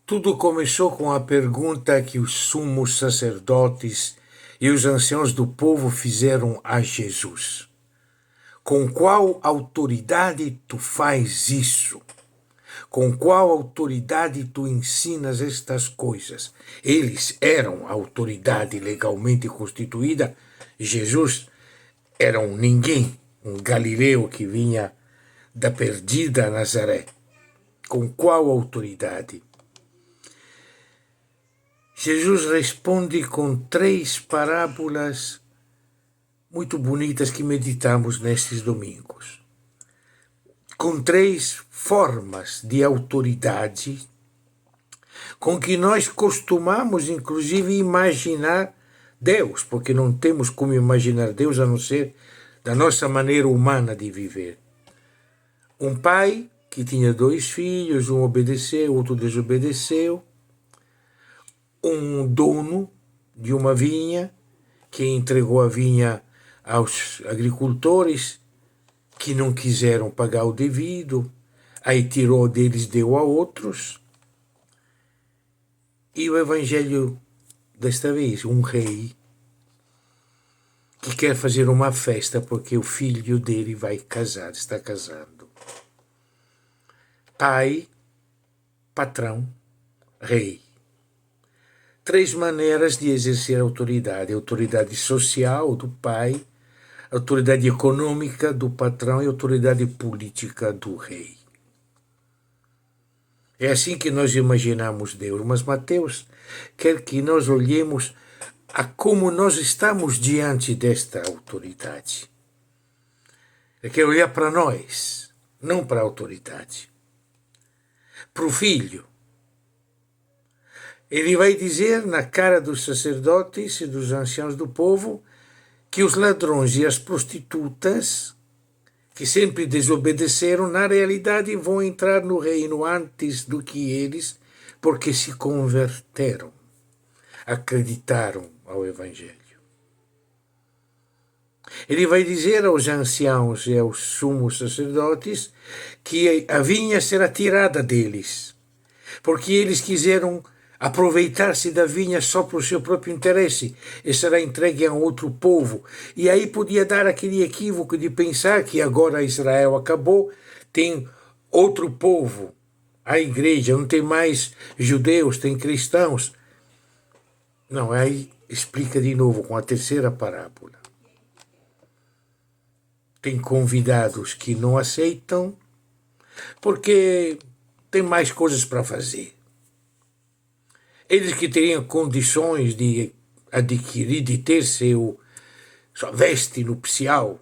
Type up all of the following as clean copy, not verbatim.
Tudo começou com a pergunta que os sumos sacerdotes e os anciãos do povo fizeram a Jesus: com qual autoridade tu faz isso? Com qual autoridade tu ensinas estas coisas? Eles eram a autoridade legalmente constituída. Jesus era um ninguém, um galileu que vinha da perdida Nazaré. Com qual autoridade? Jesus responde com 3 parábolas muito bonitas que meditamos nestes domingos. Com 3 formas de autoridade com que nós costumamos, inclusive, imaginar Deus, porque não temos como imaginar Deus a não ser da nossa maneira humana de viver. Um pai que tinha 2 filhos, um obedeceu, outro desobedeceu. Um dono de uma vinha que entregou a vinha aos agricultores que não quiseram pagar o devido, aí tirou deles, deu a outros. E o evangelho desta vez, um rei que quer fazer uma festa porque o filho dele vai casar, está casando. Pai, patrão, rei. 3 maneiras de exercer autoridade: autoridade social do pai, autoridade econômica do patrão e autoridade política do rei. É assim que nós imaginamos Deus, mas Mateus quer que nós olhemos a como nós estamos diante desta autoridade. Ele quer olhar para nós, não para a autoridade. Para o filho. Ele vai dizer na cara dos sacerdotes e dos anciãos do povo que os ladrões e as prostitutas, que sempre desobedeceram, na realidade vão entrar no reino antes do que eles, porque se converteram, acreditaram ao Evangelho. Ele vai dizer aos anciãos e aos sumos sacerdotes que a vinha será tirada deles, porque eles quiseram aproveitar-se da vinha só para o seu próprio interesse e será entregue a um outro povo. E aí podia dar aquele equívoco de pensar que agora Israel acabou, tem outro povo, a igreja, não tem mais judeus, tem cristãos. Não, aí explica de novo com a 3ª parábola. Tem convidados que não aceitam porque tem mais coisas para fazer. Eles que teriam condições de adquirir, de ter sua veste nupcial,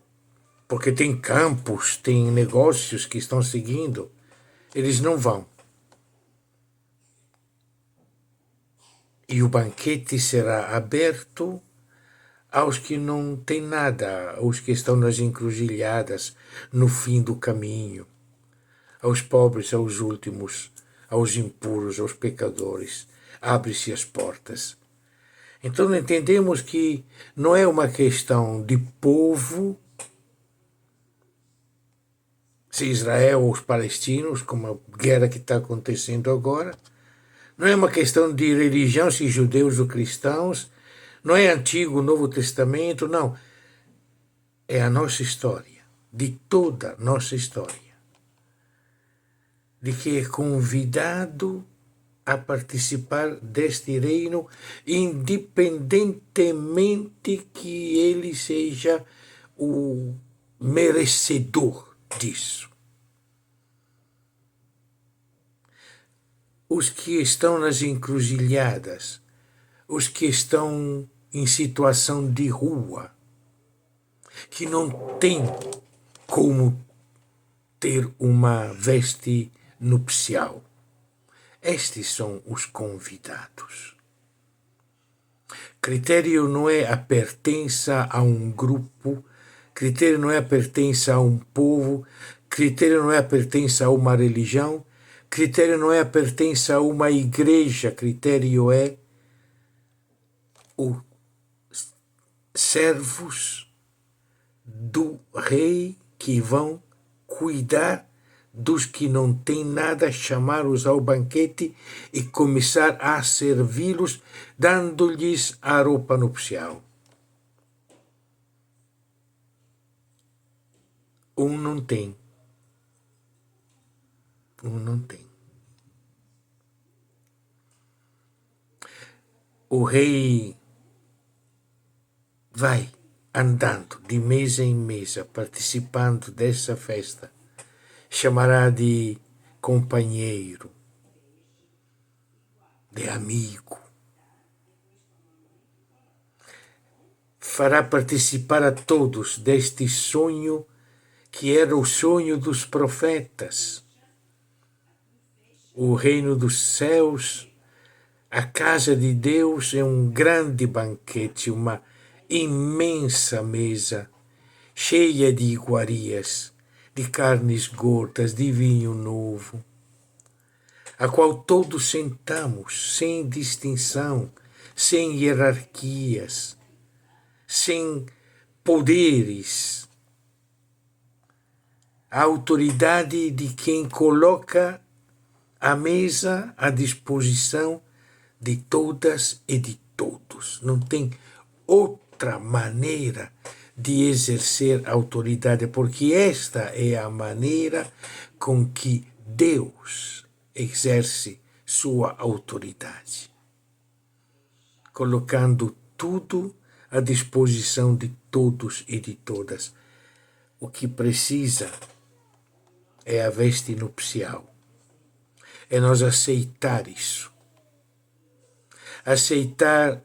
porque tem campos, tem negócios que estão seguindo, eles não vão. E o banquete será aberto aos que não têm nada, aos que estão nas encruzilhadas, no fim do caminho, aos pobres, aos últimos, aos impuros, aos pecadores. Abre-se as portas. Então entendemos que não é uma questão de povo, se Israel ou os palestinos, como a guerra que está acontecendo agora. Não é uma questão de religião, se judeus ou cristãos. Não é Antigo ou Novo Testamento, não. É a nossa história, de toda a nossa história. De que é convidado a participar deste reino, independentemente que ele seja o merecedor disso. Os que estão nas encruzilhadas, os que estão em situação de rua, que não têm como ter uma veste nupcial. Estes são os convidados. Critério não é a pertença a um grupo, critério não é a pertença a um povo, critério não é a pertença a uma religião, critério não é a pertença a uma igreja, critério é os servos do rei que vão cuidar dos que não têm nada, chamá-los ao banquete e começar a servi-los, dando-lhes a roupa nupcial. Um não tem. O rei vai andando de mesa em mesa, participando dessa festa. Chamará de companheiro, de amigo. Fará participar a todos deste sonho que era o sonho dos profetas. O reino dos céus, a casa de Deus é um grande banquete, uma imensa mesa, cheia de iguarias, de carnes gordas, de vinho novo, a qual todos sentamos, sem distinção, sem hierarquias, sem poderes. A autoridade de quem coloca a mesa à disposição de todas e de todos. Não tem outra maneira de exercer autoridade, porque esta é a maneira com que Deus exerce sua autoridade, colocando tudo à disposição de todos e de todas. O que precisa é a veste nupcial. É nós aceitar isso. Aceitar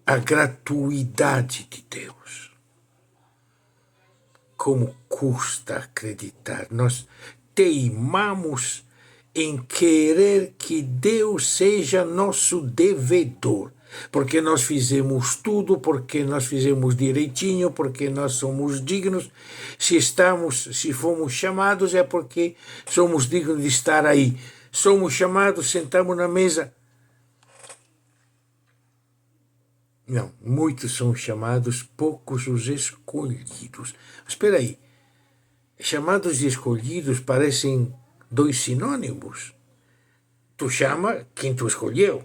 a gratuidade de Deus. Como custa acreditar? Nós teimamos em querer que Deus seja nosso devedor, porque nós fizemos tudo, porque nós fizemos direitinho, porque nós somos dignos. Se fomos chamados, é porque somos dignos de estar aí. Somos chamados, sentamos na mesa. Não, muitos são chamados, poucos os escolhidos. Mas espera aí, chamados e escolhidos parecem dois sinônimos. Tu chama quem tu escolheu.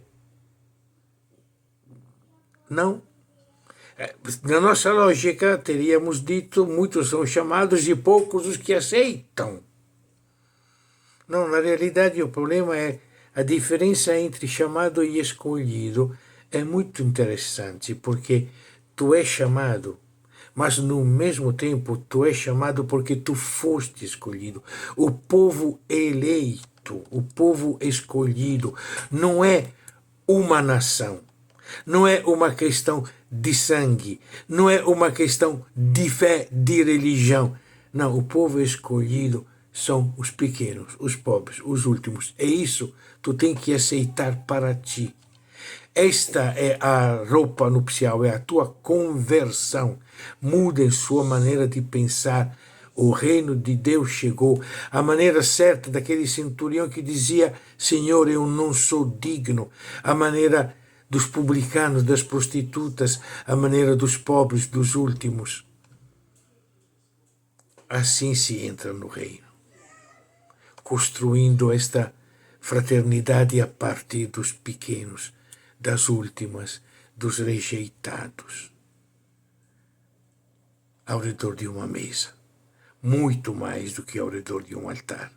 Não. Na nossa lógica, teríamos dito, muitos são chamados e poucos os que aceitam. Não, na realidade o problema é a diferença entre chamado e escolhido. É muito interessante, porque tu és chamado, mas no mesmo tempo tu és chamado porque tu foste escolhido. O povo eleito, o povo escolhido, não é uma nação, não é uma questão de sangue, não é uma questão de fé, de religião. Não, o povo escolhido são os pequenos, os pobres, os últimos. É isso, tu tem que aceitar para ti. Esta é a roupa nupcial, é a tua conversão. Muda em sua maneira de pensar. O reino de Deus chegou. A maneira certa daquele centurião que dizia: Senhor, eu não sou digno. A maneira dos publicanos, das prostitutas, a maneira dos pobres, dos últimos. Assim se entra no reino, construindo esta fraternidade a partir dos pequenos, das últimas, dos rejeitados, ao redor de uma mesa, muito mais do que ao redor de um altar.